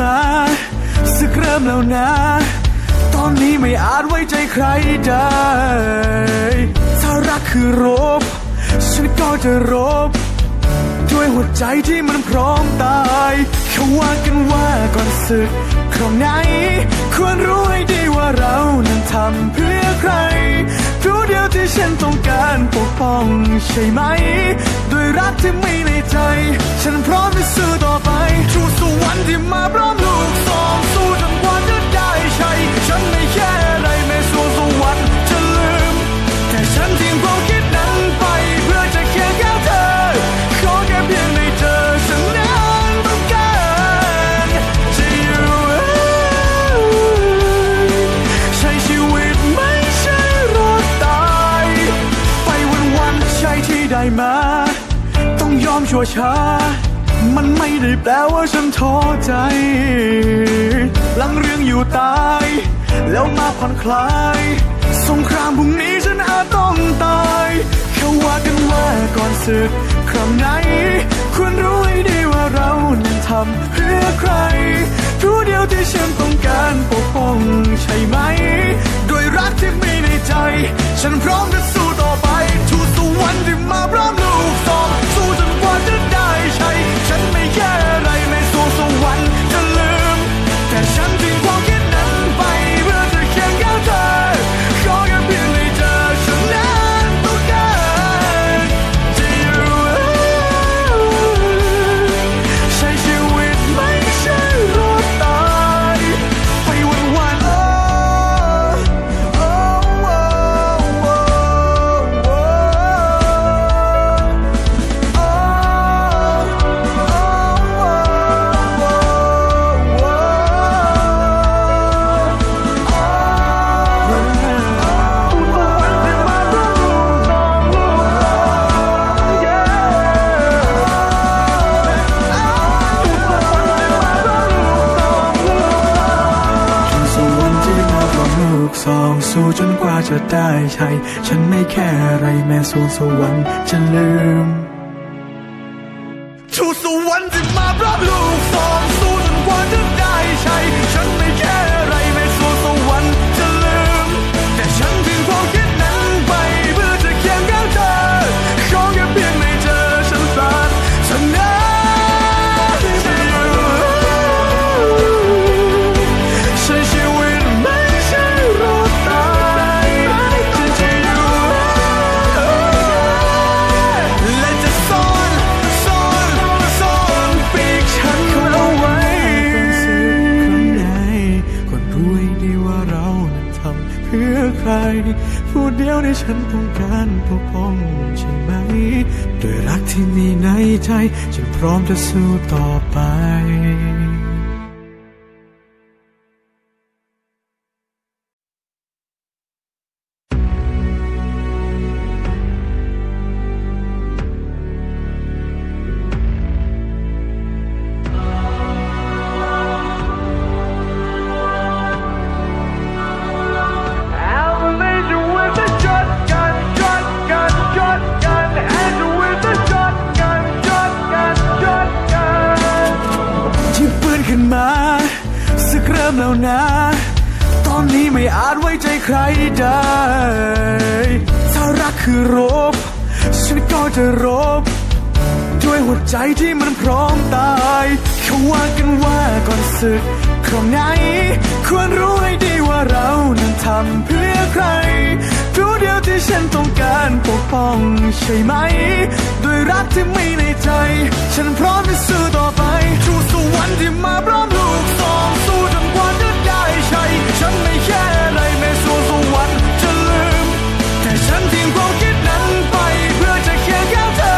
มาสึกเริ่มแล้วนะตอนนี้ไม่อาจไว้ใจใครได้ถ้ารักคือรบฉันก็จะรบด้วยหัวใจที่มันพร้อมตายเขาว่ากันว่าก่อนศึกคราวไหนควรรู้ให้ดีว่าเรานั้นทำเพื่อใครรู้เดียวที่ฉันต้องการปกป้องใช่ไหมด้วยรักที่มีในใจฉันพร้อมจะสู้ต่อไปชูสวรรค์ที่มาพร้อมลูกสองสู้จนกว่าจะได้ใช่ฉันไม่แค่อะไรแม้สู้สวรรค์จะลืมแต่ฉันทิ้งความคิดนั้นไปเพื่อจะเคียงข้างเธอขอแค่เพียงได้เจอฉันนั้นต้องการจะอยู่ใช้ชีวิตไม่ใช่รอดตายไปวันๆใช่ที่ได้มาต้องยอมชั่วช้ามันไม่ได้แปลว่าฉันท้อใจหลังเรื่องอยู่ตายแล้วมาผ่อนคลายสงครามพรุ่งนี้ฉันอาจต้องตายเขาว่ากันว่าก่อนศึกครั้งไหนควรรู้ให้ดีว่าเรานั้นทำเพื่อใครรู้เดียวที่ฉันต้องการปกป้องใช่ไหมด้วยรักที่มีในใจฉันพร้อมจะสู้ต่อไปทูตสวรรค์ที่มาพร้อมลูกสองสู้จนกว่าจะได้ใช่ฉันไม่แค่อะไรแม้สู้สวรรค์จะลืมแต่ฉันทิ้งความคิดนั้นไปเพื่อจะเคียงข้างเธอขอแค่เพียงได้เจอฉันนั้นต้องการจะอยู่ใช้ชีวิตไม่ใช่รอดตายไปวันๆสู้จนกว่าจะได้ใช่ฉันไม่แค่อะไรแม้สู้สวรรค์จะลืมทูตสวรรค์ที่มาพร้อมลูกสองสู้จนกว่าจะได้ใช่ฉันไม่แค่อะไรแม้สู้สวรรค์จะลืมแต่ฉันทิ้งความคิดนั้นไปเพื่อจะเคียงข้างเธอขอแค่เพียงได้เจอฉันสักฉันนั้นจะอยู่ใช้ชีวิตไม่ใช่รอดตายจะอยู่และจะซ่อนปีกฉันเอาไว้ข้างในก็รู้ให้ดีว่าเรานั้นทำเพื่อใครผู้เดียวในฉันต้องการปกป้องใช่ไหมด้วยรักที่มีในใจฉันพร้อมจะสู้ต่อไปสึกเริ่มแล้วนะตอนนี้ไม่อาจไว้ใจใครได้ถ้ารักคือรบฉันก็จะรบด้วยหัวใจที่มันพร้อมตายเขาว่ากันว่าก่อนศึกคราวไหนควรรู้ให้ดีว่าเรานั้นทำเพื่อใครรู้เดียวที่ฉันต้องการปกป้องใช่ไหมด้วยรักที่มีในใจฉันพร้อมจะสู้ต่อไปทูตสวรรค์ที่มาพร้อมลูกสองสู้จนกว่าจะได้ใช่ฉันไม่แค่อะไรแม้สู้สวรรค์จะลืมแต่ฉันทิ้งความคิดนั้นไปเพื่อจะเคียงข้างเธอ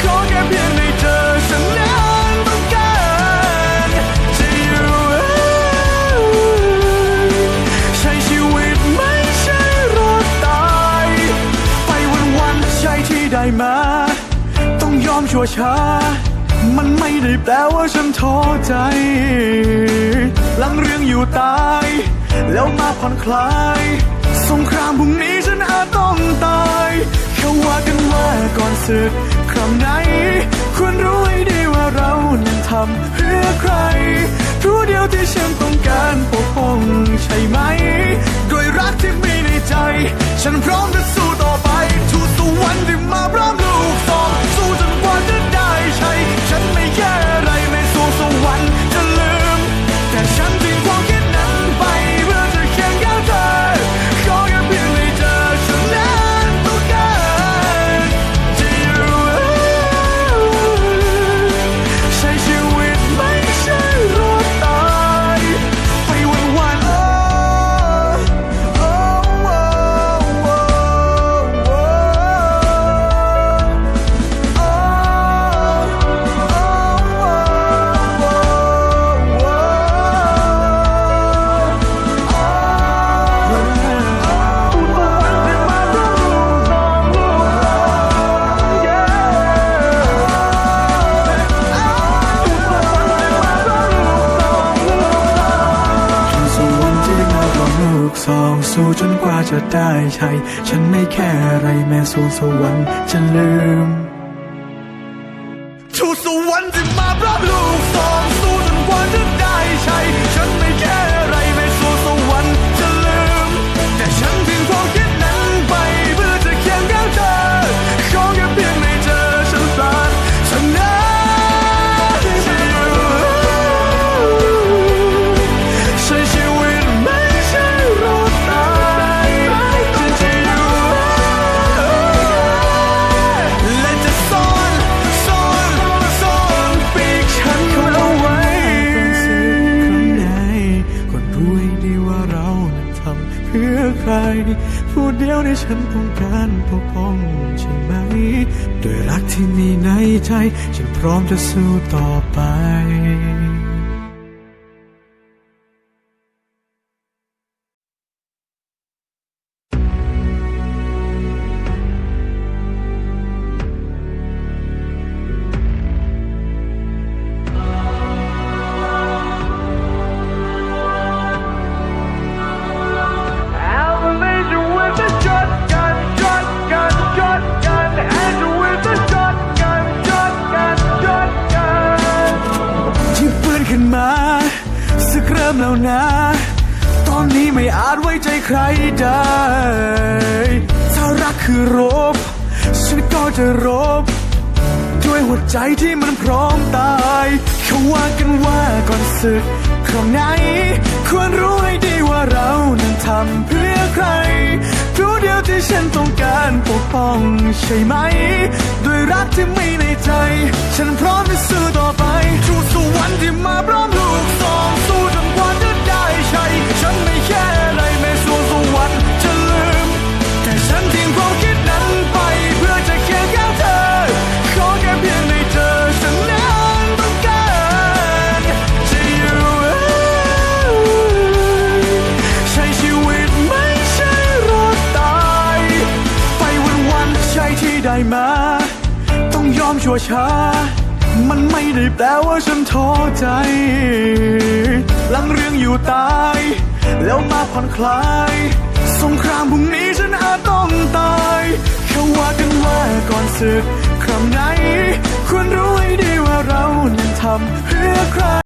ขอแค่เพียงได้เจอฉันนั้นต้องการจะอยู่ใช้ชีวิตไม่ใช่รอดตายไปวันๆใช่ที่ได้มาต้องยอมชั่วช้ามันไม่ได้แปลว่าฉันท้อใจหลังเรื่องอยู่ตายแล้วมาผ่อนคลายสงครามพรุ่งนี้ฉันอาจต้องตายเขาว่ากันว่าก่อนศึกครั้งไหนควรรู้ให้ดีว่าเรานั้นทำเพื่อใครรู้ ฉันพร้อมจะสู้ต่อไปทูตสวรรค์ที่มาพร้อมลูกซองสู้จนกว่าจะได้ใช้ฉันไม่แค่อะไรในสวงสวรรค์จะลืมแต่ฉันทิ้งความคิดนั้นไปเพื่อจะเคียงข้างเธอขอแค่เพียงได้เจอฉันนั้นต้องการจะอยู่ใช้ชีวิตไม่ใช่รอดตายไปวันๆสู้จนกว่าจะได้ใช้ฉันไม่แค่อะไรแม้สวงสวรรค์จะลืมทูตสวรรค์ที่มาพร้อมลูกซองสู้จนกว่าจะได้ใช้ฉันไม่แค่อะไรแม้สวงสวรรค์จะลืมแต่ฉันทิ้งความคิดนั้นไปเพื่อจะเคียงข้างเธอขอแค่เพียงได้เจอฉันปรารถนาจะอยู่ใช้ชีวิตไม่ใช่รอดตายจะอยู่และจะซ่อนปีกฉันเอาไว้ครั้งไหนก็รู้ให้ดีว่าเรานั้นทำเพื่อใครผู้เดียวที่ฉันต้องการปกป้องใช่ไหมด้วยรักที่มีในใจฉันพร้อมจะสู้ต่อไปสึกเริ่มแล้วนะตอนนี้ไม่อาจไว้ใจใครได้ถ้ารักคือรบฉันก็จะรบด้วยหัวใจที่มันพร้อมตายเขาว่ากันว่าก่อนศึกครั้งไหนควรรู้ให้ดีว่าเรานั้นทำเพื่อใครผู้เดียวที่ฉันต้องการปกป้องใช่ไหมด้วยรักที่มีในใจฉันพร้อมจะสู้ต่อไปทูตสวรรค์ที่มาพร้อมลูกซองสู้จนกว่าจะได้ใช้ฉันไม่แค่อะไรแม้สวงสวรรค์จะลืมแต่ฉันทิ้งความคิดนั้นไปเพื่อจะเคียงข้างเธอขอแค่เพียงได้เจอฉันนั้นต้องการจะอยู่ใช้ชีวิตไม่ใช่รอดตายไปวันๆใช่ที่ได้มาต้องยอมชั่วช้ามันไม่ได้แปลว่าฉันท้อใจหลังเรื่องอยู่ตายแล้วมาผ่อนคลายสงครามพรุ่งนี้ฉันอาจต้องตายเขาว่ากันว่าก่อนศึกครั้งไหนควรรู้ให้ดีว่าเรานั้นทำเพื่อใคร